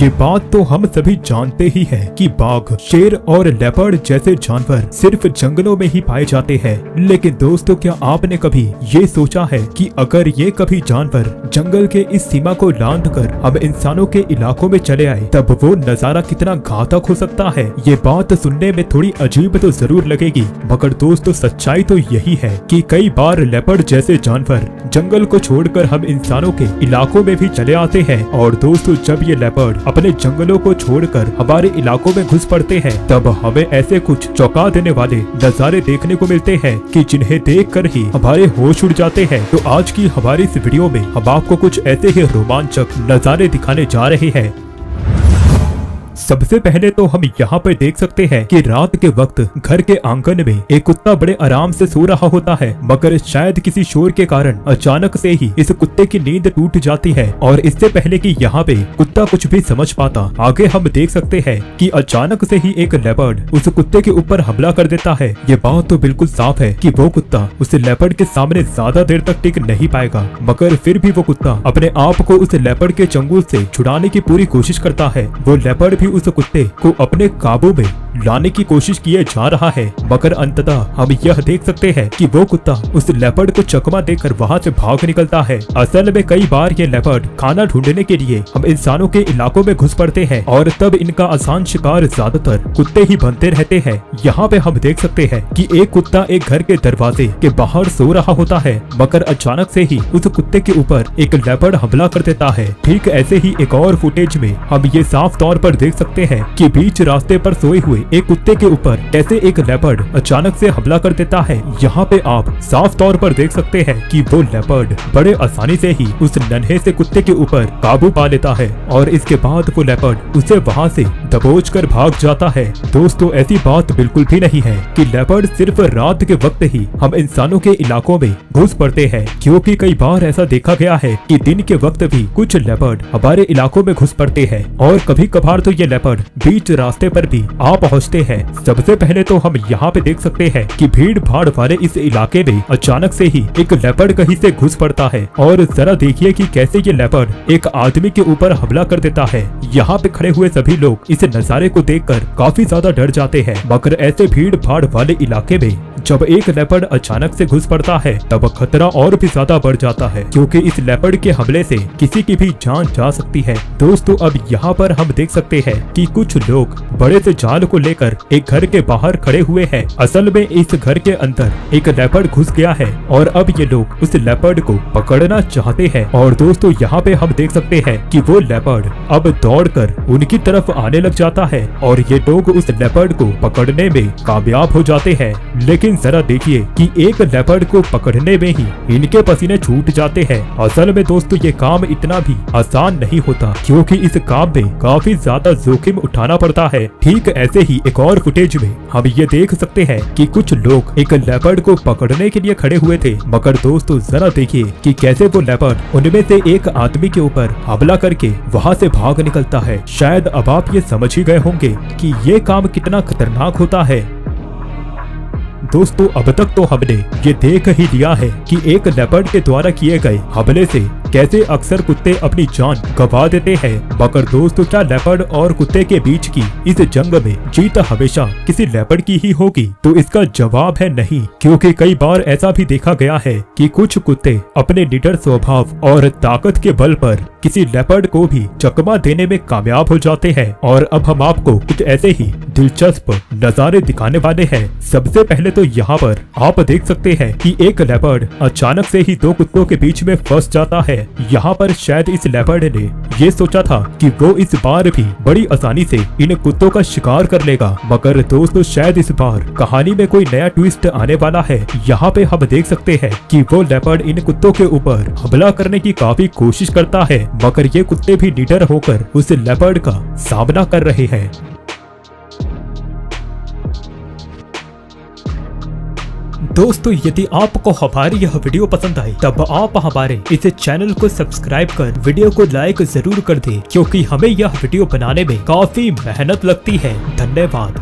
ये बात तो हम सभी जानते ही हैं कि बाघ, शेर और लेपर्ड जैसे जानवर सिर्फ जंगलों में ही पाए जाते हैं। लेकिन दोस्तों, क्या आपने कभी ये सोचा है कि अगर ये कभी जानवर जंगल के इस सीमा को लांघ कर हम इंसानों के इलाकों में चले आए, तब वो नजारा कितना घातक हो सकता है। ये बात सुनने में थोड़ी अजीब तो जरूर लगेगी, मगर दोस्तों सच्चाई तो यही है कि कई बार लेपर्ड जैसे जानवर जंगल को छोड़कर हम इंसानों के इलाकों में भी चले आते हैं। और दोस्तों, जब ये लेपर्ड अपने जंगलों को छोड़कर हमारे इलाकों में घुस पड़ते हैं, तब हमें ऐसे कुछ चौंका देने वाले नजारे देखने को मिलते हैं कि जिन्हें देखकर ही हमारे होश उड़ जाते हैं। तो आज की हमारी इस वीडियो में हम आपको कुछ ऐसे ही रोमांचक नजारे दिखाने जा रहे हैं। सबसे पहले तो हम यहाँ पर देख सकते हैं कि रात के वक्त घर के आंगन में एक कुत्ता बड़े आराम से सो रहा होता है, मगर शायद किसी शोर के कारण अचानक से ही इस कुत्ते की नींद टूट जाती है। और इससे पहले कि यहाँ पे कुत्ता कुछ भी समझ पाता, आगे हम देख सकते हैं कि अचानक से ही एक लेपर्ड उस कुत्ते के ऊपर हमला कर देता है। ये बात तो बिल्कुल साफ है कि वो कुत्ता उस लेपर्ड के सामने ज्यादा देर तक टिक नहीं पाएगा, मगर फिर भी वो कुत्ता अपने आप को उस लेपर्ड के चंगुल से छुड़ाने की पूरी कोशिश करता है। वो लेपर्ड भी उस कुत्ते को अपने काबू में लाने की कोशिश किए जा रहा है, मगर अंततः हम यह देख सकते हैं कि वो कुत्ता उस लेपर्ड को चकमा देकर वहां से भाग निकलता है। असल में कई बार ये लेपर्ड खाना ढूंढने के लिए हम इंसानों के इलाकों में घुस पड़ते हैं और तब इनका आसान शिकार ज्यादातर कुत्ते ही बनते रहते हैं। यहाँ पे हम देख सकते हैं कि एक कुत्ता एक घर के दरवाजे के बाहर सो रहा होता है, मगर अचानक से ही उस कुत्ते के ऊपर एक लेपर्ड हमला कर देता है। ठीक ऐसे ही एक और फुटेज में हम ये साफ तौर पर देख सकते हैं कि बीच रास्ते पर सोए हुए एक कुत्ते के ऊपर कैसे एक लेपर्ड अचानक से हमला कर देता है। यहाँ पे आप साफ तौर पर देख सकते हैं कि वो लेपर्ड बड़े आसानी से ही उस नन्हे से कुत्ते के ऊपर काबू पा लेता है और इसके बाद वो लेपर्ड उसे वहाँ से दबोच कर भाग जाता है। दोस्तों, ऐसी बात बिल्कुल भी नहीं है कि लेपर्ड सिर्फ रात के वक्त ही हम इंसानों के इलाकों में घुस पड़ते हैं, क्योंकि कई बार ऐसा देखा गया है कि दिन के वक्त भी कुछ लेपर्ड हमारे इलाकों में घुस पड़ते हैं और कभी कभार तो ये लेपर्ड बीच रास्ते पर भी आ पहुंचते हैं। सबसे पहले तो हम यहाँ पे देख सकते हैं कि भीड़ भाड़ वाले इस इलाके में अचानक से ही एक लेपर्ड कहीं से घुस पड़ता है और जरा देखिए कि कैसे ये लेपर्ड एक आदमी के ऊपर हमला कर देता है। यहाँ पे खड़े हुए सभी लोग इस नजारे को देखकर काफी ज्यादा डर जाते हैं, मगर ऐसे भीड़ भाड़ वाले इलाके में जब एक लेपर्ड अचानक से घुस पड़ता है तब खतरा और भी ज्यादा बढ़ जाता है, क्योंकि इस लेपर्ड के हमले से किसी की भी जान जा सकती है। दोस्तों, अब यहाँ पर हम देख सकते हैं कि कुछ लोग बड़े से जाल को लेकर एक घर के बाहर खड़े हुए हैं। असल में इस घर के अंदर एक लेपर्ड घुस गया है और अब ये लोग उस लेपर्ड को पकड़ना चाहते हैं। और दोस्तों, यहाँ पे हम देख सकते हैं कि वो लेपर्ड अब दौड़कर उनकी तरफ आने लग जाता है और ये लोग उस लेपर्ड को पकड़ने में कामयाब हो जाते हैं। लेकिन जरा देखिए कि एक लेपर्ड को पकड़ने में ही इनके पसीने छूट जाते हैं। असल में दोस्तों, ये काम इतना भी आसान नहीं होता, क्योंकि इस काम में काफी ज्यादा जोखिम उठाना पड़ता है। ठीक ऐसे ही एक और फुटेज में हम ये देख सकते हैं कि कुछ लोग एक लेपर्ड को पकड़ने के लिए खड़े हुए थे, मगर दोस्तों जरा देखिए कि कैसे वो लेपर्ड उनमें से एक आदमी के ऊपर हमला करके वहाँ से भाग निकलता है। शायद अब आप ये समझ ही गए होंगे कि ये काम कितना खतरनाक होता है। दोस्तों, अब तक तो हमने ये देख ही लिया है कि एक लेपर्ड के द्वारा किए गए हमले से कैसे अक्सर कुत्ते अपनी जान गंवा देते हैं, मगर दोस्तों क्या लेपर्ड और कुत्ते के बीच की इस जंग में जीत हमेशा किसी लेपर्ड की ही होगी? तो इसका जवाब है नहीं, क्योंकि कई बार ऐसा भी देखा गया है कि कुछ कुत्ते अपने निडर स्वभाव और ताकत के बल पर किसी लेपर्ड को भी चकमा देने में कामयाब हो जाते हैं। और अब हम आपको कुछ ऐसे ही दिलचस्प नजारे दिखाने वाले हैं। सबसे पहले तो यहाँ पर आप देख सकते हैं कि एक लेपर्ड अचानक से ही दो कुत्तों के बीच में फंस जाता है। यहाँ पर शायद इस लेपर्ड ने ये सोचा था कि वो इस बार भी बड़ी आसानी से इन कुत्तों का शिकार कर लेगा, मगर दोस्तों शायद इस बार कहानी में कोई नया ट्विस्ट आने वाला है। यहाँ पे हम देख सकते हैं कि वो लेपर्ड इन कुत्तों के ऊपर हमला करने की काफी कोशिश करता है, मगर ये कुत्ते भी निडर होकर उस लेपर्ड का सामना कर रहे हैं। दोस्तों, यदि आपको हमारी यह वीडियो पसंद आई तब आप हमारे इस चैनल को सब्सक्राइब कर वीडियो को लाइक जरूर कर दें, क्योंकि हमें यह वीडियो बनाने में काफी मेहनत लगती है। धन्यवाद।